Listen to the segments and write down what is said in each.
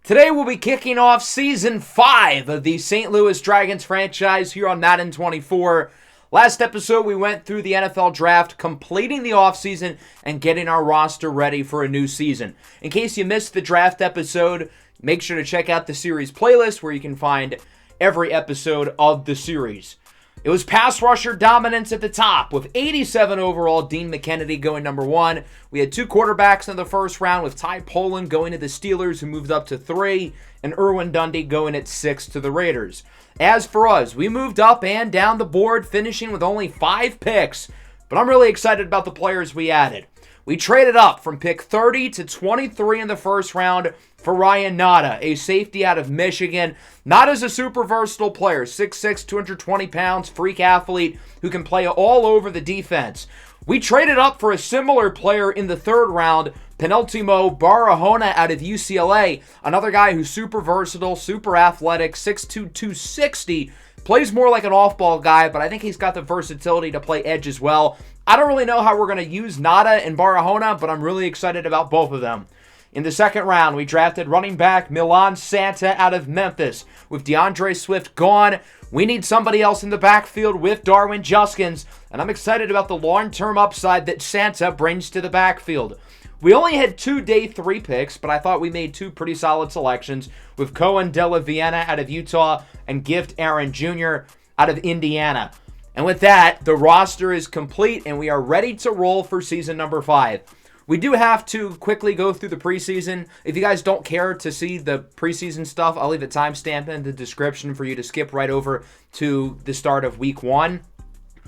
Today we'll be kicking off Season 5 of the St. Louis Dragons franchise here on Madden 24. Last episode we went through the NFL Draft, completing the offseason and getting our roster ready for a new season. In case you missed the draft episode, make sure to check out the series playlist where you can find every episode of the series. It was pass rusher dominance at the top with 87 overall, Dean McKennedy going number 1. We had 2 quarterbacks in the first round with Ty Poland going to the Steelers, who moved up to 3, and Irwin Dundee going at 6 to the Raiders. As for us, we moved up and down the board, finishing with only 5 picks, but I'm really excited about the players we added. We traded up from pick 30 to 23 in the first round for Ryan Nada, a safety out of Michigan. Nada's a super versatile player, 6'6", 220 pounds, freak athlete who can play all over the defense. We traded up for a similar player in the third round, Penultimo Barahona out of UCLA, another guy who's super versatile, super athletic, 6'2", 260, plays more like an off-ball guy, but I think he's got the versatility to play edge as well. I don't really know how we're going to use Nada and Barahona, but I'm really excited about both of them. In the second round, we drafted running back Milan Santa out of Memphis. With DeAndre Swift gone, we need somebody else in the backfield with Darwin Juskins, and I'm excited about the long-term upside that Santa brings to the backfield. We only had 2 day 3 picks, but I thought we made 2 pretty solid selections with Cohen Della Vienna out of Utah and Gift Aaron Jr. out of Indiana. And with that, the roster is complete and we are ready to roll for season number 5. We do have to quickly go through the preseason. If you guys don't care to see the preseason stuff, I'll leave a timestamp in the description for you to skip right over to the start of week 1.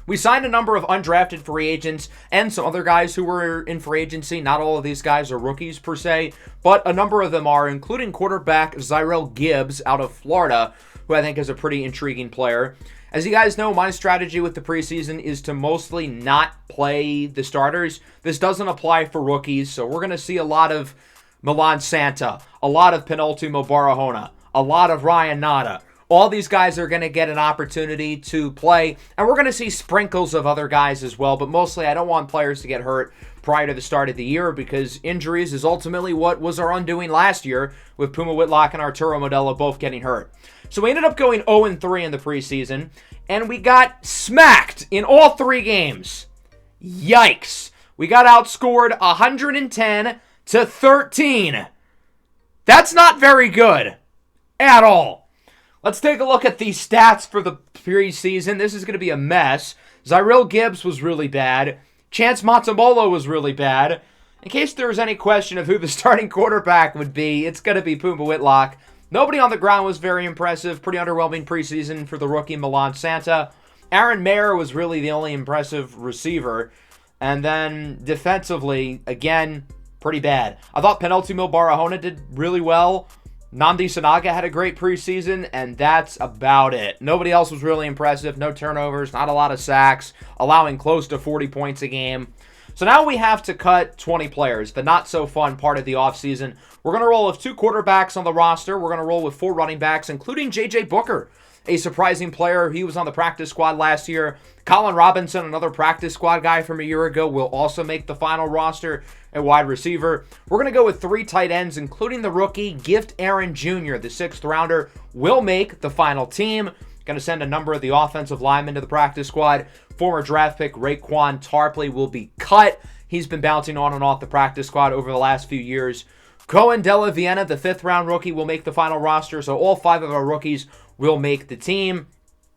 We signed a number of undrafted free agents and some other guys who were in free agency. Not all of these guys are rookies per se, but a number of them are, including quarterback Zyrell Gibbs out of Florida, who I think is a pretty intriguing player. As you guys know, my strategy with the preseason is to mostly not play the starters. This doesn't apply for rookies, so we're going to see a lot of Milan Santa, a lot of Penultimo Barahona, a lot of Ryan Nada. All these guys are going to get an opportunity to play, and we're going to see sprinkles of other guys as well, but mostly I don't want players to get hurt prior to the start of the year because injuries is ultimately what was our undoing last year with Puma Whitlock and Arturo Modelo both getting hurt. So we ended up going 0-3 in the preseason, and we got smacked in all 3 games. Yikes. We got outscored 110-13. That's not very good at all. Let's take a look at the stats for the preseason. This is going to be a mess. Zyrell Gibbs was really bad. Chance Montemolo was really bad. In case there was any question of who the starting quarterback would be, it's going to be Puma Whitlock. Nobody on the ground was very impressive. Pretty underwhelming preseason for the rookie Milan Santa. Aaron Mayer was really the only impressive receiver. And then defensively, again, pretty bad. I thought Penultimo Barahona did really well. Nnamdi Sanaga had a great preseason, and that's about it. Nobody else was really impressive. No turnovers, not a lot of sacks, allowing close to 40 points a game. So now we have to cut 20 players, the not-so-fun part of the offseason. We're going to roll with 2 quarterbacks on the roster. We're going to roll with 4 running backs, including J.J. Booker, a surprising player. He was on the practice squad last year. Colin Robinson, another practice squad guy from a year ago, will also make the final roster at wide receiver. We're going to go with 3 tight ends, including the rookie Gift Aaron Jr., the 6th rounder, will make the final team. Going to send a number of the offensive linemen to the practice squad. Former draft pick Raekwon Tarpley will be cut. He's been bouncing on and off the practice squad over the last few years. Cohen Della Vienna, the 5th round rookie, will make the final roster. So all 5 of our rookies will make the team.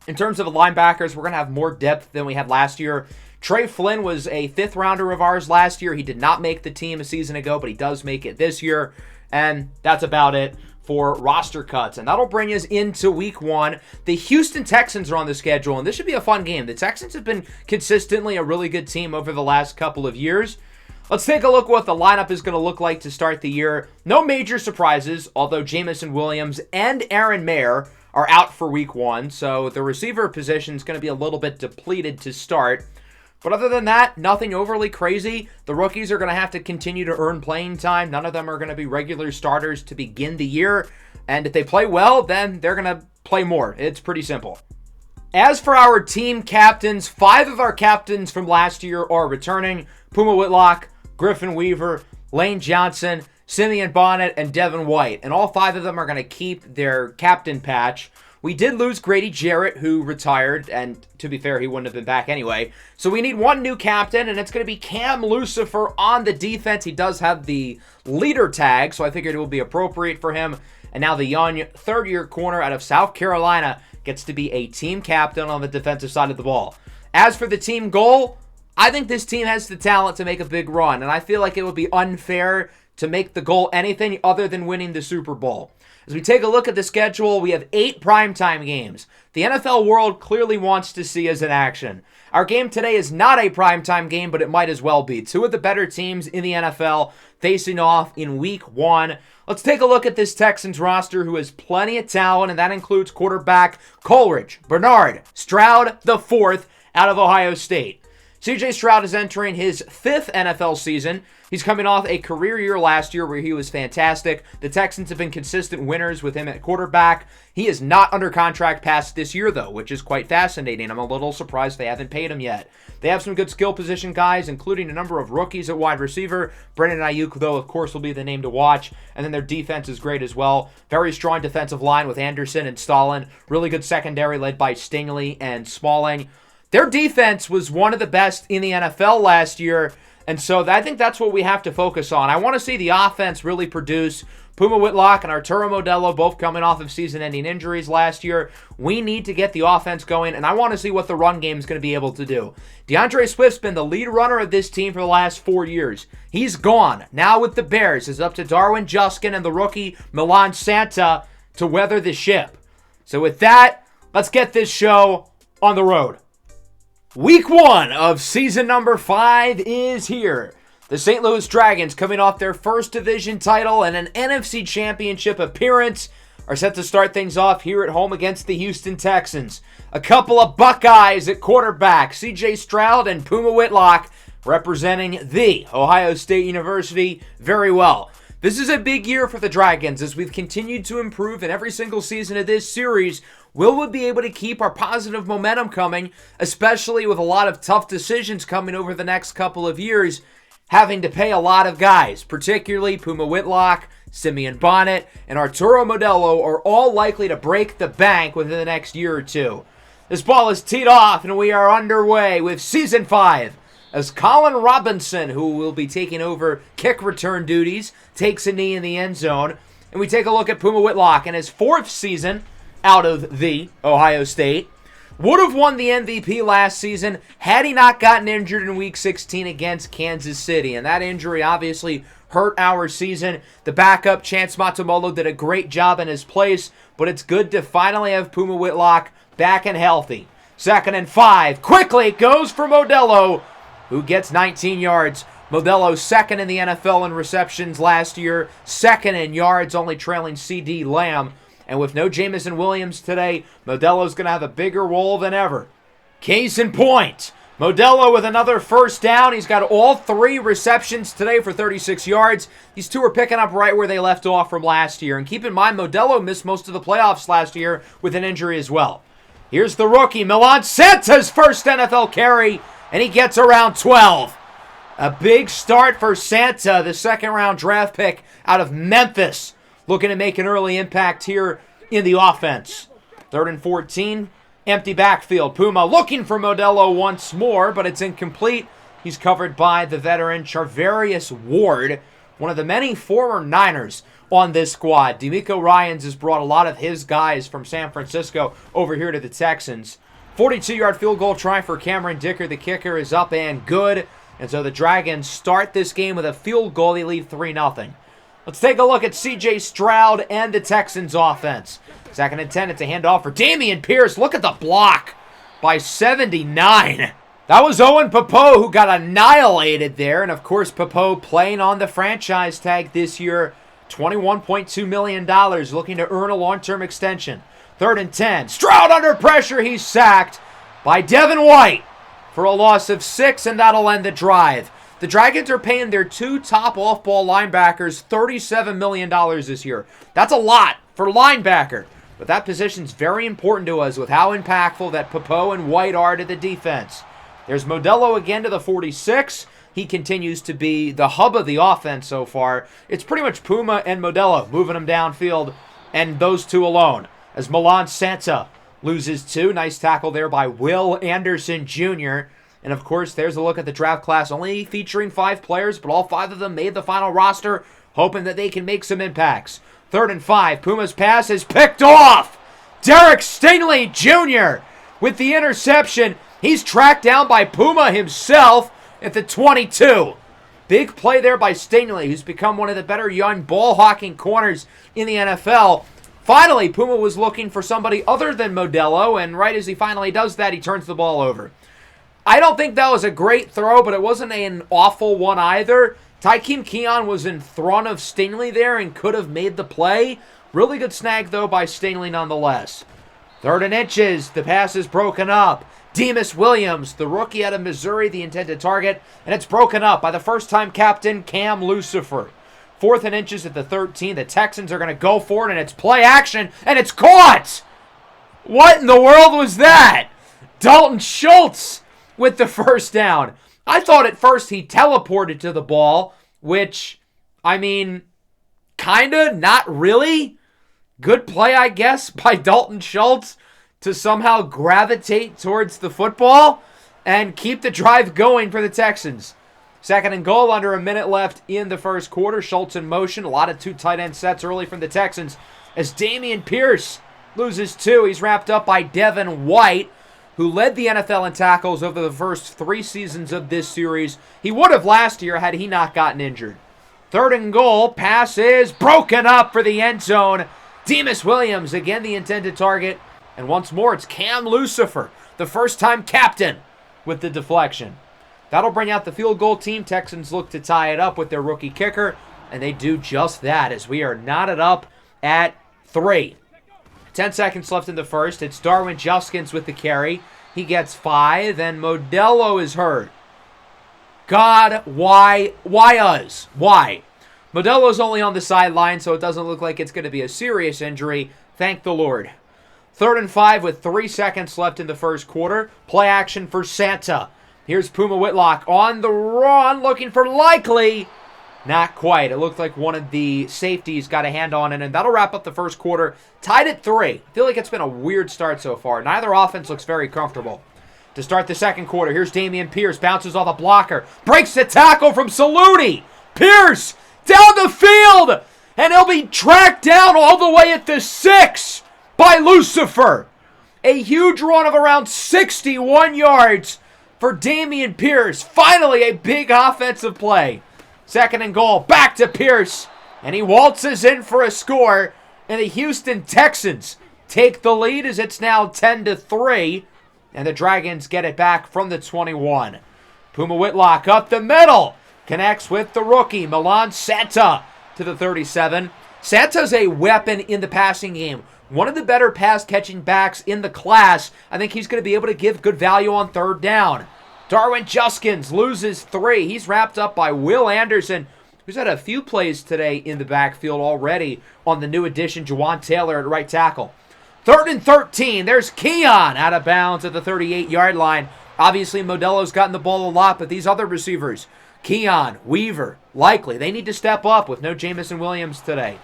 In terms of the linebackers, we're going to have more depth than we had last year. Trey Flynn was a 5th rounder of ours last year. He did not make the team a season ago, but he does make it this year. And that's about it for roster cuts. And that'll bring us into week 1. The Houston Texans are on the schedule, and this should be a fun game. The Texans have been consistently a really good team over the last couple of years. Let's take a look at what the lineup is going to look like to start the year. No major surprises, although Jamison Williams and Aaron Mayer are out for week 1, so the receiver position is going to be a little bit depleted to start. But other than that, nothing overly crazy. The rookies are going to have to continue to earn playing time. None of them are going to be regular starters to begin the year. And if they play well, then they're going to play more. It's pretty simple. As for our team captains, 5 of our captains from last year are returning. Puma Whitlock, Griffin Weaver, Lane Johnson, Simeon Bonnet, and Devin White. And all 5 of them are going to keep their captain patch. We did lose Grady Jarrett, who retired, and to be fair, he wouldn't have been back anyway. So we need one new captain, and it's going to be Cam Lucifer on the defense. He does have the leader tag, so I figured it would be appropriate for him. And now the young third-year corner out of South Carolina gets to be a team captain on the defensive side of the ball. As for the team goal, I think this team has the talent to make a big run, and I feel like it would be unfair to make the goal anything other than winning the Super Bowl. As we take a look at the schedule, we have 8 primetime games. The NFL world clearly wants to see us in action. Our game today is not a primetime game, but it might as well be. 2 of the better teams in the NFL facing off in Week 1. Let's take a look at this Texans roster, who has plenty of talent, and that includes quarterback Coleridge, Bernard, Stroud the 4th out of Ohio State. C.J. Stroud is entering his 5th NFL season. He's coming off a career year last year where he was fantastic. The Texans have been consistent winners with him at quarterback. He is not under contract past this year, though, which is quite fascinating. I'm a little surprised they haven't paid him yet. They have some good skill position guys, including a number of rookies at wide receiver. Brandon Ayuk, though, of course, will be the name to watch. And then their defense is great as well. Very strong defensive line with Anderson and Stalin. Really good secondary led by Stingley and Smalling. Their defense was one of the best in the NFL last year, and so I think that's what we have to focus on. I want to see the offense really produce. Puma Whitlock and Arturo Modelo both coming off of season-ending injuries last year. We need to get the offense going, and I want to see what the run game is going to be able to do. DeAndre Swift's been the lead runner of this team for the last 4 years. He's gone. Now with the Bears, it's up to Darwin Juskin and the rookie Milan Santa to weather the ship. So with that, let's get this show on the road. Week 1 of season number 5 is here. The St. Louis Dragons, coming off their first division title and an NFC Championship appearance, are set to start things off here at home against the Houston Texans. A couple of Buckeyes at quarterback, C.J. Stroud and Puma Whitlock, representing the Ohio State University very well. This is a big year for the Dragons as we've continued to improve in every single season of this series. Will we be able to keep our positive momentum coming, especially with a lot of tough decisions coming over the next couple of years, having to pay a lot of guys, particularly Puma Whitlock, Simeon Bonnet, and Arturo Modelo are all likely to break the bank within the next year or two. This ball is teed off and we are underway with Season 5. As Colin Robinson, who will be taking over kick return duties, takes a knee in the end zone. And we take a look at Puma Whitlock in his 4th season out of the Ohio State. Would have won the MVP last season had he not gotten injured in Week 16 against Kansas City. And that injury obviously hurt our season. The backup, Chance Matamolo, did a great job in his place. But it's good to finally have Puma Whitlock back and healthy. 2nd and 5. Quickly goes for Modelo, who gets 19 yards. Modelo 2nd in the NFL in receptions last year, 2nd in yards, only trailing C.D. Lamb. And with no Jamison Williams today, Modelo's going to have a bigger role than ever. Case in point, Modelo with another first down. He's got all 3 receptions today for 36 yards. These 2 are picking up right where they left off from last year. And keep in mind, Modelo missed most of the playoffs last year with an injury as well. Here's the rookie, Milan Santa's first NFL carry, and he gets around 12. A big start for Santa, the 2nd-round draft pick out of Memphis, looking to make an early impact here in the offense. 3rd and 14, empty backfield. Puma looking for Modelo once more, but it's incomplete. He's covered by the veteran Charvarius Ward, one of the many former Niners on this squad. DeMeco Ryans has brought a lot of his guys from San Francisco over here to the Texans. 42-yard field goal try for Cameron Dicker. The kicker is up and good. And so the Dragons start this game with a field goal. They lead 3-0. Let's take a look at C.J. Stroud and the Texans offense. 2nd and 10. It's a handoff for Dameon Pierce. Look at the block by 79. That was Owen Popo who got annihilated there. And, of course, Popo playing on the franchise tag this year. $21.2 million, looking to earn a long-term extension. 3rd and 10. Stroud under pressure. He's sacked by Devin White for a loss of 6, and that'll end the drive. The Dragons are paying their 2 top off-ball linebackers $37 million this year. That's a lot for linebacker, but that position's very important to us with how impactful that Popo and White are to the defense. There's Modelo again to the 46. he continues to be the hub of the offense so far. It's pretty much Puma and Modelo moving him downfield, and those two alone. As Milan Santa loses 2. Nice tackle there by Will Anderson Jr. And, of course, there's a look at the draft class, only featuring 5 players, but all 5 of them made the final roster, hoping that they can make some impacts. 3rd and 5. Puma's pass is picked off. Derek Stingley Jr. with the interception. He's tracked down by Puma himself at the 22. Big play there by Stingley, who's become one of the better young ball-hawking corners in the NFL. Finally, Puma was looking for somebody other than Modelo, and right as he finally does that, he turns the ball over. I don't think that was a great throw, but it wasn't an awful one either. Tykeem Keon was in front of Stingley there and could have made the play. Really good snag, though, by Stingley nonetheless. 3rd and inches. The pass is broken up. Demas Williams, the rookie out of Missouri, the intended target, and it's broken up by the first-time captain, Cam Lucifer. 4th and inches at the 13. The Texans are going to go for it, and it's play action, and it's caught! What in the world was that? Dalton Schultz with the first down. I thought at first he teleported to the ball, which, I mean, kinda, not really. Good play, I guess, by Dalton Schultz to somehow gravitate towards the football and keep the drive going for the Texans. 2nd and goal, under a minute left in the first quarter. Schultz in motion. A lot of 2 tight end sets early from the Texans as Dameon Pierce loses 2. He's wrapped up by Devin White, who led the NFL in tackles over the first 3 seasons of this series. He would have last year had he not gotten injured. 3rd and goal, pass is broken up for the end zone. Demas Williams, again the intended target. And once more, it's Cam Lucifer, the first-time captain, with the deflection. That'll bring out the field goal team. Texans look to tie it up with their rookie kicker, and they do just that as we are knotted up at 3. 10 seconds left in the first. It's Darwin Juskins with the carry. He gets 5, and Modelo is hurt. God, why? Why us? Why? Modelo's only on the sideline, so it doesn't look like it's going to be a serious injury. Thank the Lord. 3rd and 5 with 3 seconds left in the first quarter. Play action for Santa. Here's Puma Whitlock on the run, looking for Likely. Not quite. It looked like one of the safeties got a hand on it, and that'll wrap up the first quarter. Tied at 3. I feel like it's been a weird start so far. Neither offense looks very comfortable. To start the second quarter, here's Dameon Pierce. Bounces off a blocker. Breaks the tackle from Saludi. Pierce down the field, and he'll be tracked down all the way at the 6 by Lucifer. A huge run of around 61 yards for Dameon Pierce. Finally, a big offensive play. 2nd and goal, back to Pierce, and he waltzes in for a score, and the Houston Texans take the lead as it's now 10-3, and the Dragons get it back from the 21. Puma Whitlock up the middle, connects with the rookie, Milan Santa, to the 37. Santa's a weapon in the passing game. One of the better pass-catching backs in the class. I think he's going to be able to give good value on 3rd down. Darwin Juskins loses 3. He's wrapped up by Will Anderson, who's had a few plays today in the backfield already on the new addition, Juwan Taylor at right tackle. 3rd and 13. There's Keon out of bounds at the 38-yard line. Obviously, Modelo's gotten the ball a lot, but these other receivers, Keon, Weaver, Likely, they need to step up with no Jameson Williams today.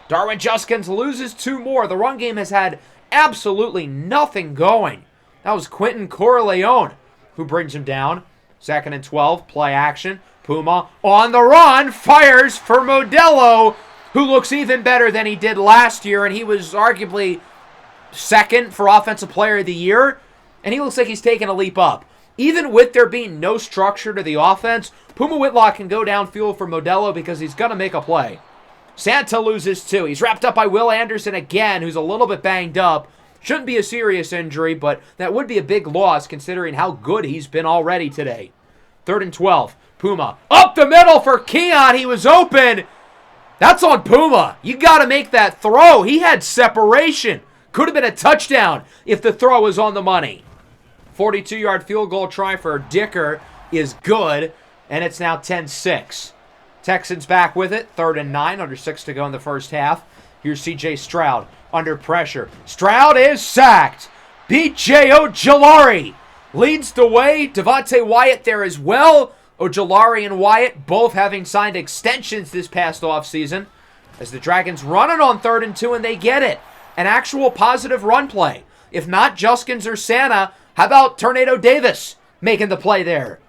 Darwin Juskins loses 2 more. The run game has had absolutely nothing going. That was Quentin Corleone who brings him down. 2nd and 12, play action. Puma on the run, fires for Modelo, who looks even better than he did last year, and he was arguably 2nd for Offensive Player of the Year, and he looks like he's taken a leap up. Even with there being no structure to the offense, Puma Whitlock can go downfield for Modelo because he's going to make a play. Santa loses 2. He's wrapped up by Will Anderson again, who's a little bit banged up. Shouldn't be a serious injury, but that would be a big loss considering how good he's been already today. 3rd and 12. Puma up the middle for Keon. He was open. That's on Puma. You got to make that throw. He had separation. Could have been a touchdown if the throw was on the money. 42-yard field goal try for Dicker is good, and it's now 10-6. Texans back with it, 3rd and 9, under 6 to go in the first half. Here's C.J. Stroud under pressure. Stroud is sacked. B.J. Ojolari leads the way. Devontae Wyatt there as well. Ojulari and Wyatt both having signed extensions this past offseason. As the Dragons run it on 3rd and 2, and they get it. An actual positive run play. If not Juskins or Santa, how about Tornado Davis making the play there?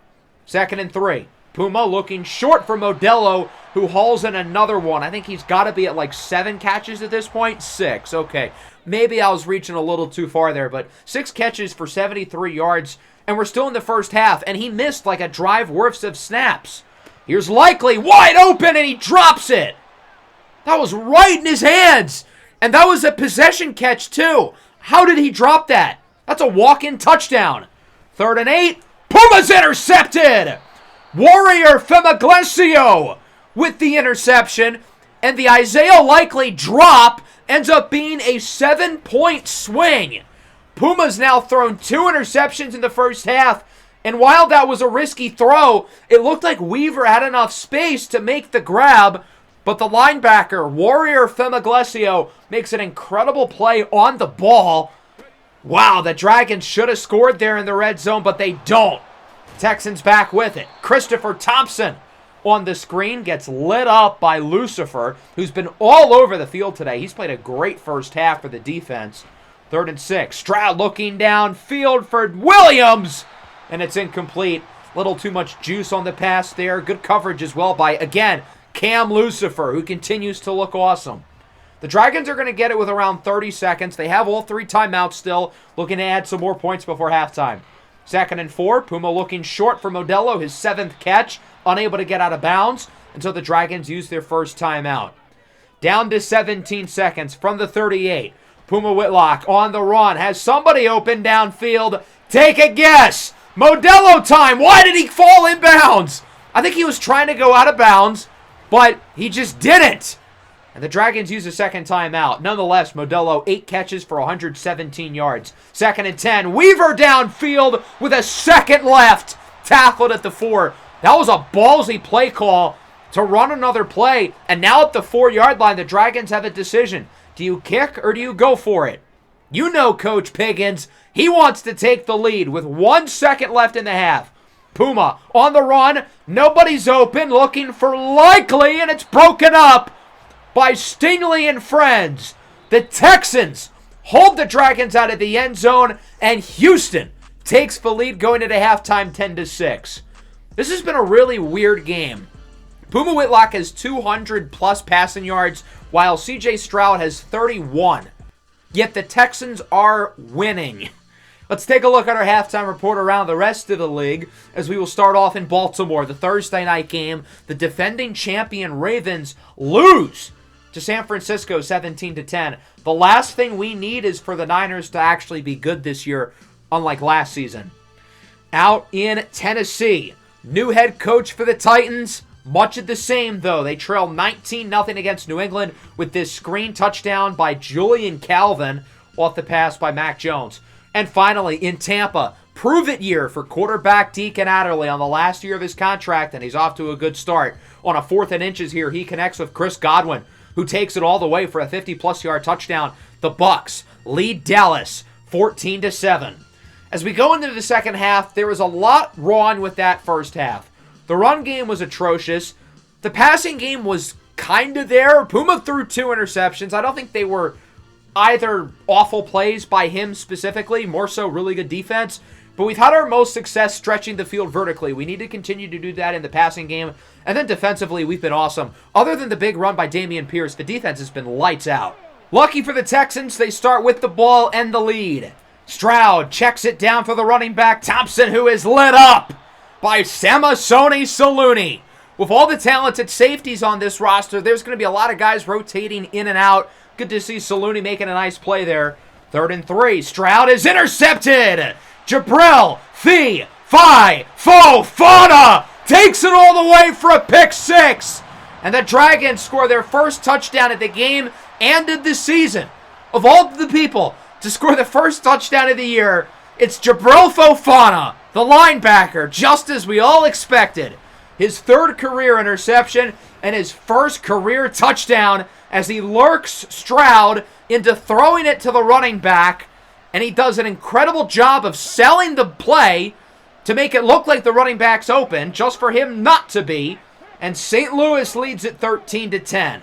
2nd and 3. Puma looking short for Modelo, who hauls in another one. I think he's got to be at like 7 catches at this point. 6. Okay. Maybe I was reaching a little too far there, but 6 catches for 73 yards, and we're still in the first half, and he missed like a drive worth of snaps. Here's Likely, wide open, and he drops it. That was right in his hands. And that was a possession catch, too. How did he drop that? That's a walk-in touchdown. 3rd and 8. Puma's intercepted. Warrior Femaglesio with the interception. And the Isaiah Likely drop ends up being a 7-point swing. Puma's now thrown 2 interceptions in the first half. And while that was a risky throw, it looked like Weaver had enough space to make the grab. But the linebacker, Warrior Femaglesio, makes an incredible play on the ball. Wow, the Dragons should have scored there in the red zone, but they don't. Texans back with it. Christopher Thompson on the screen gets lit up by Lucifer, who's been all over the field today. He's played a great first half for the defense. 3rd and 6. Stroud looking downfield for Williams, and it's incomplete. Little too much juice on the pass there. Good coverage as well by, again, Cam Lucifer, who continues to look awesome. The Dragons are going to get it with around 30 seconds. They have all 3 timeouts still, looking to add some more points before halftime. 2nd and 4, Puma looking short for Modelo, his 7th catch, unable to get out of bounds until the Dragons use their first timeout. Down to 17 seconds from the 38. Puma Whitlock on the run, has somebody open downfield. Take a guess. Modelo time. Why did he fall in bounds? I think he was trying to go out of bounds, but he just didn't. And the Dragons use a second timeout. Nonetheless, Modelo 8 catches for 117 yards. 2nd and 10. Weaver downfield with a second left. Tackled at the 4. That was a ballsy play call to run another play. And now at the 4-yard line, the Dragons have a decision. Do you kick or do you go for it? You know Coach Piggins. He wants to take the lead with 1 second left in the half. Puma on the run. Nobody's open. Looking for Likely, and it's broken up by Stingley and friends. The Texans hold the Dragons out of the end zone, and Houston takes the lead going into halftime 10-6. This has been a really weird game. Puma Whitlock has 200-plus passing yards, while C.J. Stroud has 31. Yet the Texans are winning. Let's take a look at our halftime report around the rest of the league, as we will start off in Baltimore. The Thursday night game, the defending champion Ravens lose to San Francisco 17-10. The last thing we need is for the Niners to actually be good this year, unlike last season. Out in Tennessee, new head coach for the Titans. Much of the same, though. They trail 19-0 against New England with this screen touchdown by Julian Calvin off the pass by Mac Jones. And finally, in Tampa, prove-it year for quarterback Deacon Adderley on the last year of his contract, and he's off to a good start. On a 4th and inches here, he connects with Chris Godwin, who takes it all the way for a 50-plus yard touchdown. The Bucs lead Dallas 14-7. As we go into the second half, there was a lot wrong with that first half. The run game was atrocious. The passing game was kind of there. Puma threw 2 interceptions. I don't think they were either awful plays by him specifically, more so really good defense. But we've had our most success stretching the field vertically. We need to continue to do that in the passing game. And then defensively, we've been awesome. Other than the big run by Dameon Pierce, the defense has been lights out. Lucky for the Texans, they start with the ball and the lead. Stroud checks it down for the running back, Thompson, who is lit up by Samasoni Saluni. With all the talented safeties on this roster, there's going to be a lot of guys rotating in and out. Good to see Saluni making a nice play there. 3rd and 3. Stroud is intercepted. Jabril Fofana takes it all the way for a pick 6. And the Dragons score their first touchdown of the game and of the season. Of all the people to score the first touchdown of the year, it's Jabril Fofana, the linebacker, just as we all expected. His 3rd career interception and his 1st career touchdown as he lurks Stroud into throwing it to the running back. And he does an incredible job of selling the play to make it look like the running back's open, just for him not to be. And St. Louis leads it 13-10.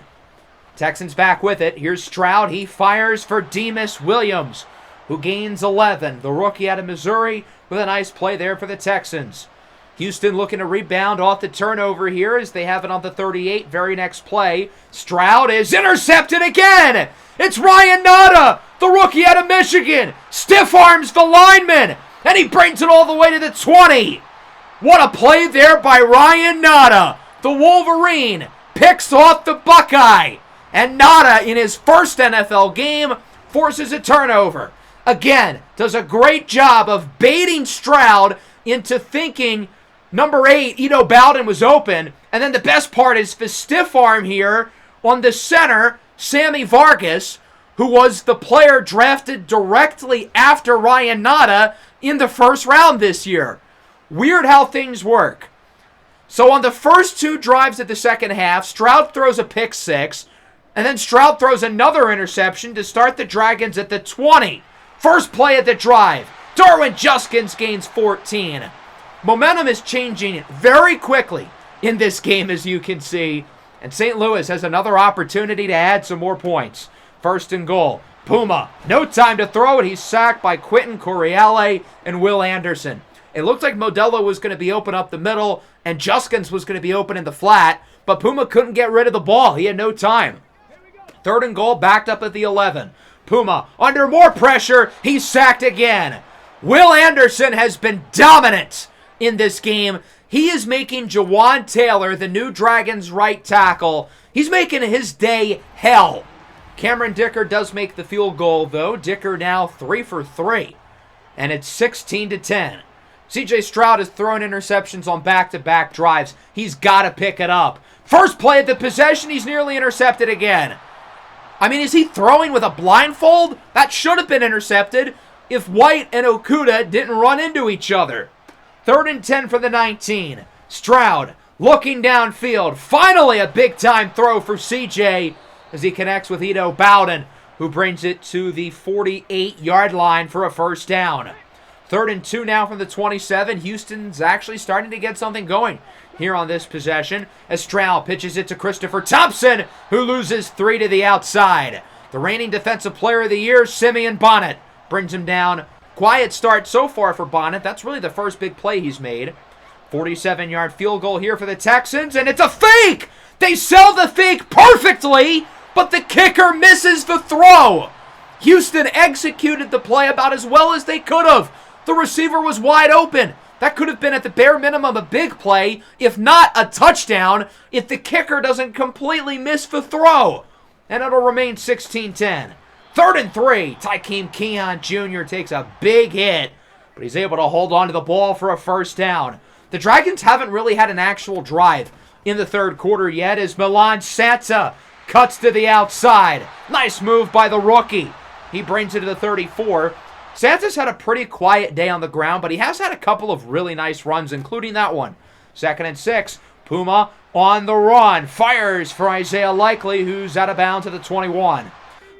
Texans back with it. Here's Stroud. He fires for Demas Williams, who gains 11. The rookie out of Missouri with a nice play there for the Texans. Houston looking to rebound off the turnover here as they have it on the 38. Very next play. Stroud is intercepted again. It's Ryan Nada, the rookie out of Michigan. Stiff arms the lineman, and he brings it all the way to the 20. What a play there by Ryan Nada. The Wolverine picks off the Buckeye. And Nada, in his first NFL game, forces a turnover. Again, does a great job of baiting Stroud into thinking number 8, Ito Bowden, was open. And then the best part is the stiff arm here on the center, Sammy Vargas, who was the player drafted directly after Ryan Nada in the first round this year. Weird how things work. So on the first 2 drives of the second half, Stroud throws a pick 6, and then Stroud throws another interception to start the Dragons at the 20. First play of the drive, Darwin Juskins gains 14. Momentum is changing very quickly in this game, as you can see, and St. Louis has another opportunity to add some more points. First and goal. Puma, no time to throw it. He's sacked by Quentin Correale and Will Anderson. It looked like Modelo was going to be open up the middle and Juskins was going to be open in the flat, but Puma couldn't get rid of the ball. He had no time. Third and goal, backed up at the 11. Puma, under more pressure, he's sacked again. Will Anderson has been dominant in this game. He is making Jawan Taylor, the new Dragons right tackle, he's making his day hell. Cameron Dicker does make the field goal, though. Dicker now 3 for 3, and it's 16-10. C.J. Stroud has thrown interceptions on back-to-back drives. He's got to pick it up. First play of the possession, he's nearly intercepted again. I mean, is he throwing with a blindfold? That should have been intercepted if White and Okuda didn't run into each other. 3rd and 10 for the 19. Stroud looking downfield. Finally a big-time throw for C.J. as he connects with Ito Bowden, who brings it to the 48-yard line for a first down. 3rd and 2 now from the 27. Houston's actually starting to get something going here on this possession as Stroud pitches it to Christopher Thompson, who loses 3 to the outside. The reigning Defensive Player of the Year, Simeon Bonnet, brings him down. Quiet start so far for Bonnet. That's really the first big play he's made. 47-yard field goal here for the Texans, and it's a fake! They sell the fake perfectly, but the kicker misses the throw. Houston executed the play about as well as they could have. The receiver was wide open. That could have been at the bare minimum a big play, if not a touchdown, if the kicker doesn't completely miss the throw. And it'll remain 16-10. 3rd and 3. Tykeem Keon Jr. takes a big hit, but he's able to hold on to the ball for a first down. The Dragons haven't really had an actual drive in the third quarter yet as Milan Santa cuts to the outside. Nice move by the rookie. He brings it to the 34. Santa's had a pretty quiet day on the ground, but he has had a couple of really nice runs, including that one. 2nd and 6. Puma on the run. Fires for Isaiah Likely, who's out of bounds at the 21.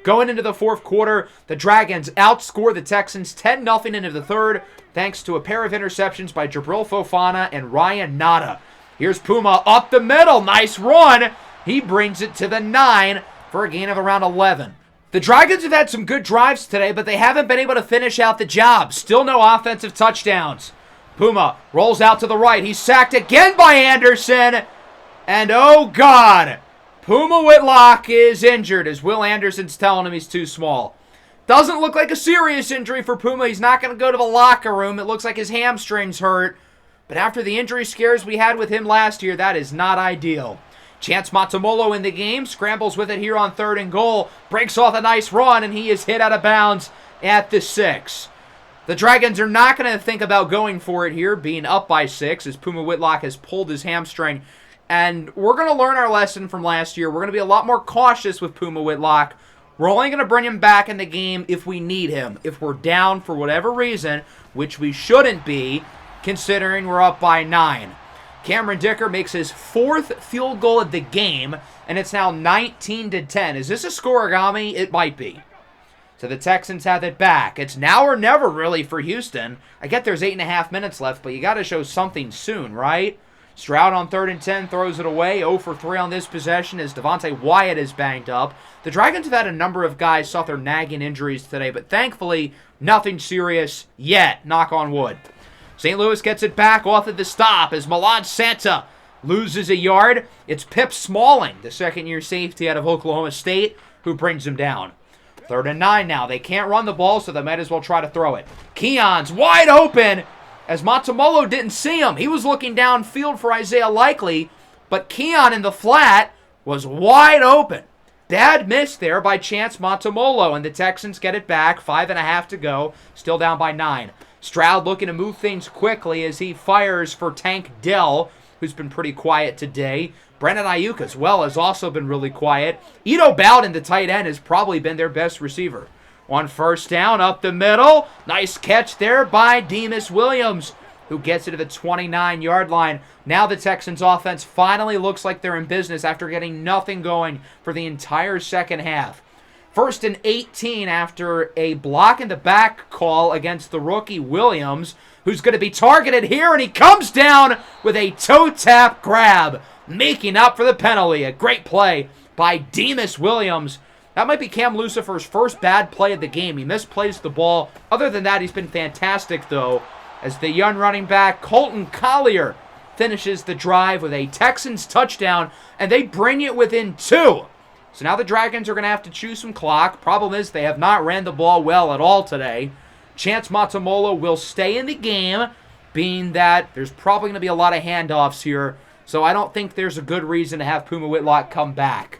Going into the fourth quarter, the Dragons outscore the Texans 10-0 into the third, thanks to a pair of interceptions by Jabril Fofana and Ryan Nada. Here's Puma up the middle. Nice run. He brings it to the 9 for a gain of around 11. The Dragons have had some good drives today, but they haven't been able to finish out the job. Still no offensive touchdowns. Puma rolls out to the right. He's sacked again by Anderson. And oh God, Puma Whitlock is injured as Will Anderson's telling him he's too small. Doesn't look like a serious injury for Puma. He's not going to go to the locker room. It looks like his hamstring's hurt. But after the injury scares we had with him last year, that is not ideal. Chance Matamolo in the game, scrambles with it here on 3rd and goal, breaks off a nice run, and he is hit out of bounds at the 6. The Dragons are not going to think about going for it here, being up by 6, as Puma Whitlock has pulled his hamstring. And we're going to learn our lesson from last year. We're going to be a lot more cautious with Puma Whitlock. We're only going to bring him back in the game if we need him. If we're down for whatever reason, which we shouldn't be, considering we're up by 9. Cameron Dicker makes his 4th field goal of the game, and it's now 19-10. Is this a scoregami? It might be. So the Texans have it back. It's now or never, really, for Houston. I get there's 8.5 minutes left, but you got to show something soon, right? Stroud on 3rd and 10 throws it away. 0 for 3 on this possession as Devontae Wyatt is banged up. The Dragons have had a number of guys suffer nagging injuries today, but thankfully, nothing serious yet. Knock on wood. St. Louis gets it back off of the stop as Milan Santa loses a yard. It's Pip Smalling, the second-year safety out of Oklahoma State, who brings him down. 3rd and 9 now. They can't run the ball, so they might as well try to throw it. Keon's wide open as Matamolo didn't see him. He was looking downfield for Isaiah Likely, but Keon in the flat was wide open. Bad miss there by Chance Matamolo, and the Texans get it back. 5.5 to go. Still down by 9. Stroud looking to move things quickly as he fires for Tank Dell, who's been pretty quiet today. Brandon Ayuk as well has also been really quiet. Ito Bowden, the tight end, has probably been their best receiver. On 1st down, up the middle. Nice catch there by Demus Williams, who gets it to the 29-yard line. Now the Texans' offense finally looks like they're in business after getting nothing going for the entire second half. 1st and 18 after a block in the back call against the rookie Williams, who's going to be targeted here, and he comes down with a toe tap grab, making up for the penalty. A great play by Demus Williams. That might be Cam Lucifer's first bad play of the game. He misplays the ball. Other than that, he's been fantastic, though, as the young running back Colton Collier finishes the drive with a Texans touchdown, and they bring it within 2. So now the Dragons are going to have to chew some clock. Problem is they have not ran the ball well at all today. Chance Matamolo will stay in the game, being that there's probably going to be a lot of handoffs here. So I don't think there's a good reason to have Puma Whitlock come back.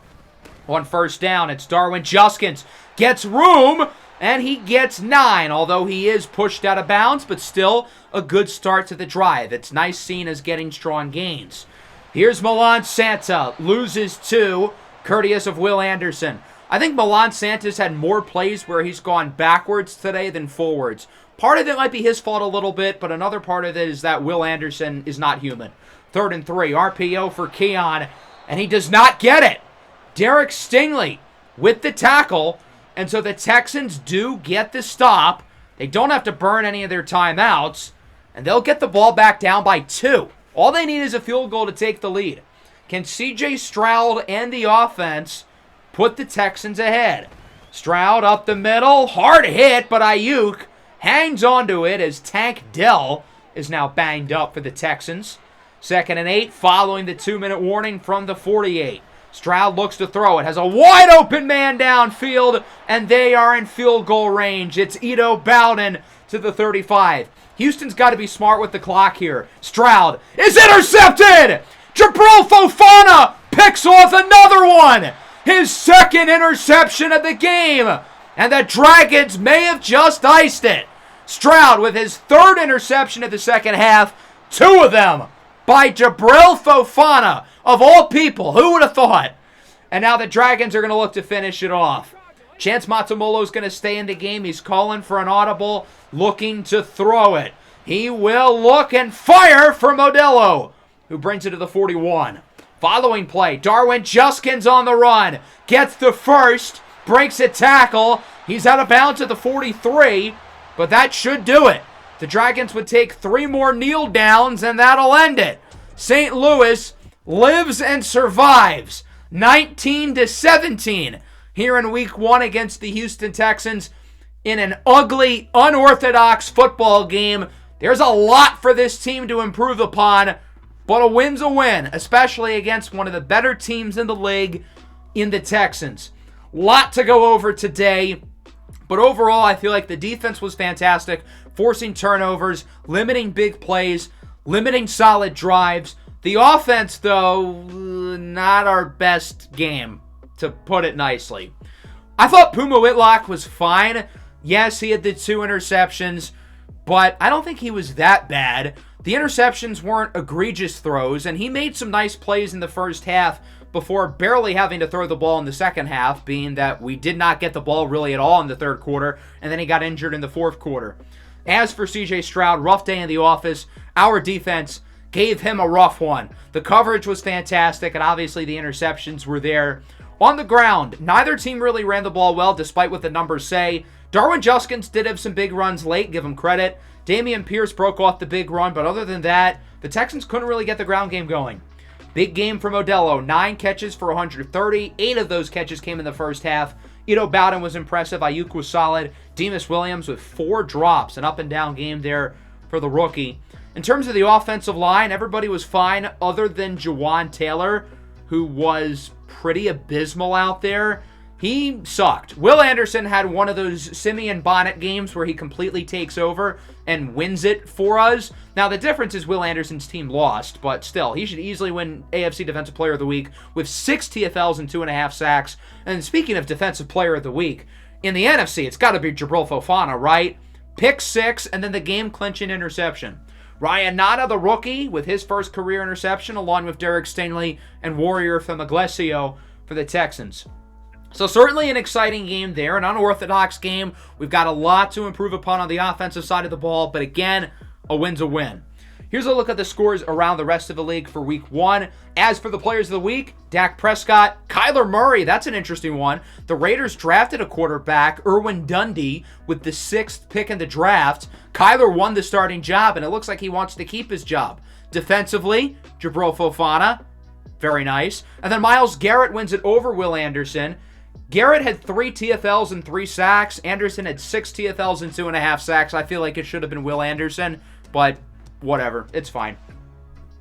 On 1st down, it's Darwin Juskins. Gets room, and he gets 9, although he is pushed out of bounds, but still a good start to the drive. It's nice seen as getting strong gains. Here's Milan Santa. Loses 2, courteous of Will Anderson. I think Milan Santa's had more plays where he's gone backwards today than forwards. Part of it might be his fault a little bit, but another part of it is that Will Anderson is not human. 3rd and 3, RPO for Keon, and he does not get it. Derek Stingley with the tackle, and so the Texans do get the stop. They don't have to burn any of their timeouts, and they'll get the ball back down by 2. All they need is a field goal to take the lead. Can C.J. Stroud and the offense put the Texans ahead? Stroud up the middle, hard hit, but Ayuk hangs onto it as Tank Dell is now banged up for the Texans. 2nd and 8, following the 2-minute warning from the 48. Stroud looks to throw it, has a wide open man downfield, and they are in field goal range. It's Ito Bowden to the 35. Houston's got to be smart with the clock here. Stroud is intercepted! Jabril Fofana picks off another one! His 2nd interception of the game! And the Dragons may have just iced it. Stroud with his 3rd interception of the second half, 2 of them by Jabril Fofana. Of all people, who would have thought? And now the Dragons are going to look to finish it off. Chance Matamolo is going to stay in the game. He's calling for an audible, looking to throw it. He will look and fire for Modelo, who brings it to the 41. Following play, Darwin Juskins on the run. Gets the first, breaks a tackle. He's out of bounds at the 43, but that should do it. The Dragons would take 3 more kneel downs, and that'll end it. St. Louis lives and survives 19-17 here in week 1 against the Houston Texans in an ugly, unorthodox football game. There's a lot for this team to improve upon, but a win's a win, especially against one of the better teams in the league in the Texans. Lot to go over today, but overall I feel like the defense was fantastic, forcing turnovers, limiting big plays, limiting solid drives. The offense, though, not our best game, to put it nicely. I thought Puma Whitlock was fine. Yes, he had the 2 interceptions, but I don't think he was that bad. The interceptions weren't egregious throws, and he made some nice plays in the first half before barely having to throw the ball in the second half, being that we did not get the ball really at all in the 3rd quarter, and then he got injured in the 4th quarter. As for C.J. Stroud, rough day in the office. Our defense gave him a rough one. The coverage was fantastic, and obviously the interceptions were there. On the ground, neither team really ran the ball well, despite what the numbers say. Darwin Juskins did have some big runs late, give him credit. Dameon Pierce broke off the big run, but other than that, the Texans couldn't really get the ground game going. Big game from Odell, 9 catches for 130. 8 of those catches came in the first half. Ito Bowden was impressive. Ayuk was solid. Demus Williams with 4 drops. An up-and-down game there for the rookie. In terms of the offensive line, everybody was fine other than Jawan Taylor, who was pretty abysmal out there. He sucked. Will Anderson had one of those Simeon Bonnet games where he completely takes over and wins it for us. Now, the difference is Will Anderson's team lost, but still, he should easily win AFC Defensive Player of the Week with 6 TFLs and 2.5 sacks. And speaking of Defensive Player of the Week, in the NFC, it's got to be Jabril Fofana, right? Pick 6 and then the game-clinching interception. Ryan Nada, the rookie, with his first career interception, along with Derek Stingley and Warrior from Iglesias for the Texans. So certainly an exciting game there, an unorthodox game. We've got a lot to improve upon on the offensive side of the ball, but again, a win's a win. Here's a look at the scores around the rest of the league for Week 1. As for the players of the week, Dak Prescott, Kyler Murray, that's an interesting one. The Raiders drafted a quarterback, Irwin Dundee, with the 6th pick in the draft. Kyler won the starting job, and it looks like he wants to keep his job. Defensively, Jabril Fofana, very nice. And then Myles Garrett wins it over Will Anderson. Garrett had 3 TFLs and 3 sacks. Anderson had 6 TFLs and 2.5 sacks. I feel like it should have been Will Anderson, but whatever. It's fine.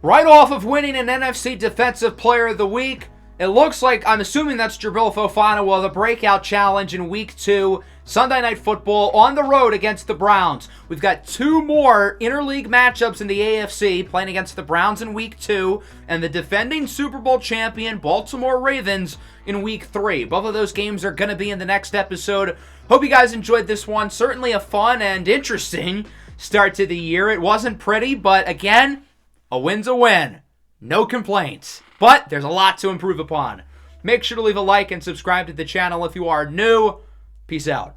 Right off of winning an NFC Defensive Player of the Week, it looks like, I'm assuming that's Jabril Fofana, well, the breakout challenge in Week 2, Sunday Night Football on the road against the Browns. We've got 2 more interleague matchups in the AFC, playing against the Browns in Week 2, and the defending Super Bowl champion Baltimore Ravens in Week 3. Both of those games are going to be in the next episode. Hope you guys enjoyed this one. Certainly a fun and interesting start to the year. It wasn't pretty, but again, a win's a win. No complaints. But there's a lot to improve upon. Make sure to leave a like and subscribe to the channel if you are new. Peace out.